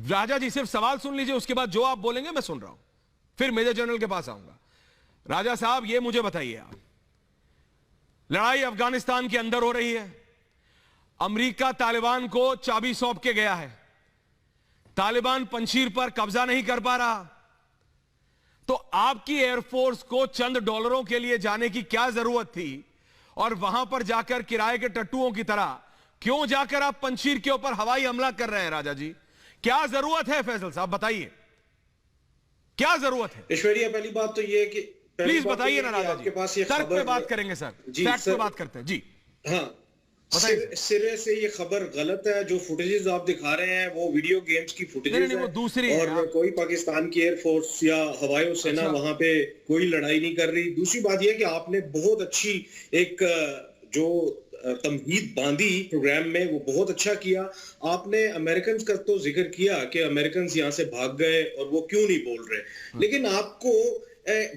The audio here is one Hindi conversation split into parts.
राजा जी सिर्फ सवाल सुन लीजिए, उसके बाद जो आप बोलेंगे मैं सुन रहा हूं, फिर मेजर जनरल के पास आऊंगा। राजा साहब ये मुझे बताइए, आप लड़ाई अफगानिस्तान के अंदर हो रही है, अमेरिका तालिबान को चाबी सौंप के गया है, तालिबान पंशीर पर कब्जा नहीं कर पा रहा, तो आपकी एयरफोर्स को चंद डॉलरों के लिए जाने की क्या जरूरत थी, और वहां पर जाकर किराए के टट्टुओं की तरह क्यों जाकर आप पंशीर के ऊपर हवाई हमला कर रहे हैं? राजा जी क्या जरूरत है? फैसल साहब बताइए क्या जरूरत है? ऐश्वर्या, पहली बात तो ये कि प्लीज बताइए ना राजा जी, तर्क पे बात करेंगे सर, फैक्ट पे बात करते हैं जी। हाँ, सिरे से ये खबर गलत है। जो फुटेजेस आप दिखा रहे हैं वो वीडियो गेम्स की फुटेजेस है, दूसरी और कोई पाकिस्तान की एयरफोर्स या हवाई सेना वहां पे कोई लड़ाई नहीं कर रही। दूसरी बात यह कि आपने बहुत अच्छी एक जो तमहीद बांधी प्रोग्राम में, वो बहुत अच्छा किया। आपने अमेरिकन का तो जिक्र किया कि अमेरिकन यहाँ से भाग गए और वो क्यों नहीं बोल रहे, लेकिन आपको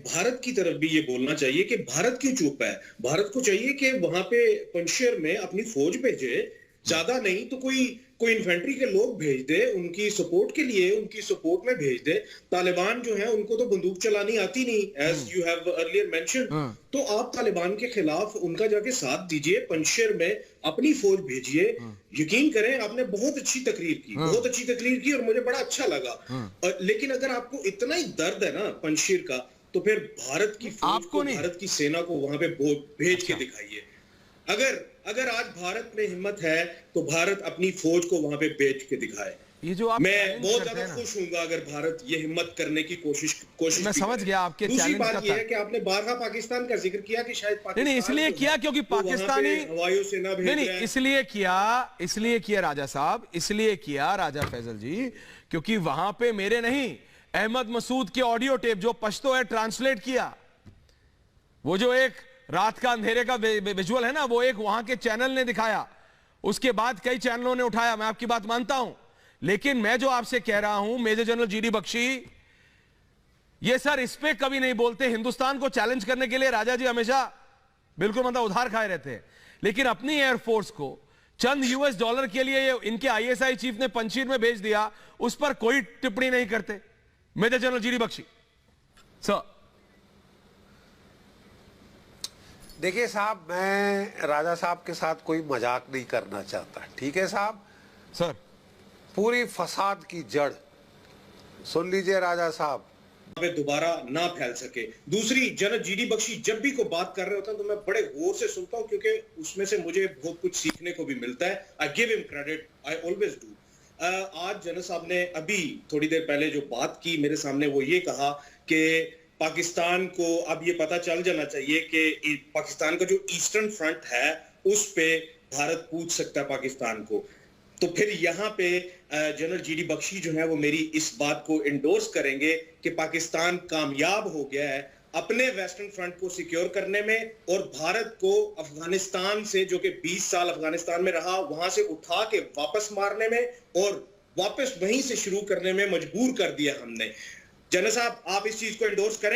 भारत की तरफ भी ये बोलना चाहिए कि भारत क्यों चुप है। भारत को चाहिए कि वहां पे पंजशेर में अपनी फौज भेजे, ज्यादा नहीं तो कोई इन्फेंट्री के लोग भेज दे, उनकी सपोर्ट के लिए, उनकी सपोर्ट में भेज दे। तालिबान जो है उनको तो बंदूक चलानी आती नहीं, as you have earlier mention, तो आप तालिबान के खिलाफ उनका जाके साथ दीजिए, पंजशेर में अपनी फौज भेजिए। यकीन करें आपने बहुत अच्छी तकरीर की, बहुत अच्छी तकरीर की, और मुझे बड़ा अच्छा लगा। लेकिन अगर आपको इतना ही दर्द है ना पंजशेर का, तो फिर भारत की फौज को, भारत की सेना को वहां पे भेज के दिखाइए। अगर आज भारत में हिम्मत है तो भारत अपनी फौज को वहां पे भेज के दिखाए। ये जो आप मैं बहुत ज्यादा खुश हूंगा अगर भारत ये हिम्मत करने की कोशिश मैं समझ गया आपके दूसरी बात ये है कि आपने बारहा पाकिस्तान का जिक्र किया कि शायद पाकिस्तान नहीं इसलिए किया क्योंकि पाकिस्तानी हवाई सेना भेज रहे हैं। इसलिए किया राजा साहब, इसलिए किया राजा फैसल जी, क्योंकि वहां पे मेरे नहीं, अहमद मसूद के ऑडियो टेप जो पश्तो है ट्रांसलेट किया, वो जो एक रात का अंधेरे का विजुअल है ना, वो एक वहां के चैनल ने दिखाया, उसके बाद कई चैनलों ने उठाया। मैं आपकी बात मानता हूं, लेकिन मैं जो आपसे कह रहा हूं, मेजर जनरल जीडी बख्शी ये सर इस पे कभी नहीं बोलते। हिंदुस्तान को चैलेंज करने के लिए राजा जी हमेशा बिल्कुल मतलब उधार खाए रहते हैं, लेकिन अपनी एयरफोर्स को चंद यूएस डॉलर के लिए इनके आईएसआई चीफ ने पंशीर में भेज दिया, उस पर कोई टिप्पणी नहीं करते। Major general GD Bakshi sir. देखिए साहब, मैं राजा साहब के साथ कोई मजाक नहीं करना चाहता, ठीक है साहब? सर पूरी फसाद की जड़ सुन लीजिए राजा साहब, दोबारा ना फैल सके। दूसरी, जनरल जीडी बख्शी जब भी कोई बात कर रहे होते हैं तो मैं बड़े गौर से सुनता हूं, क्योंकि उसमें से मुझे बहुत कुछ सीखने को भी मिलता है। I give him credit, I always do. आज जनरल साहब ने अभी थोड़ी देर पहले जो बात की मेरे सामने, वो ये कहा कि पाकिस्तान को अब ये पता चल जाना चाहिए कि पाकिस्तान का जो ईस्टर्न फ्रंट है उस पे भारत पूछ सकता है पाकिस्तान को। तो फिर यहाँ पे जनरल जीडी बख्शी जो है वो मेरी इस बात को इंडोर्स करेंगे कि पाकिस्तान कामयाब हो गया है अपने वेस्टर्न फ्रंट को सिक्योर करने में, और भारत को अफगानिस्तान से, जो कि 20 साल अफगानिस्तान में रहा, वहां से उठा के वापस मारने में और वापस वहीं से शुरू करने में मजबूर कर दिया हमने। जनरल साहब, आप इस चीज को इंडोर्स करें?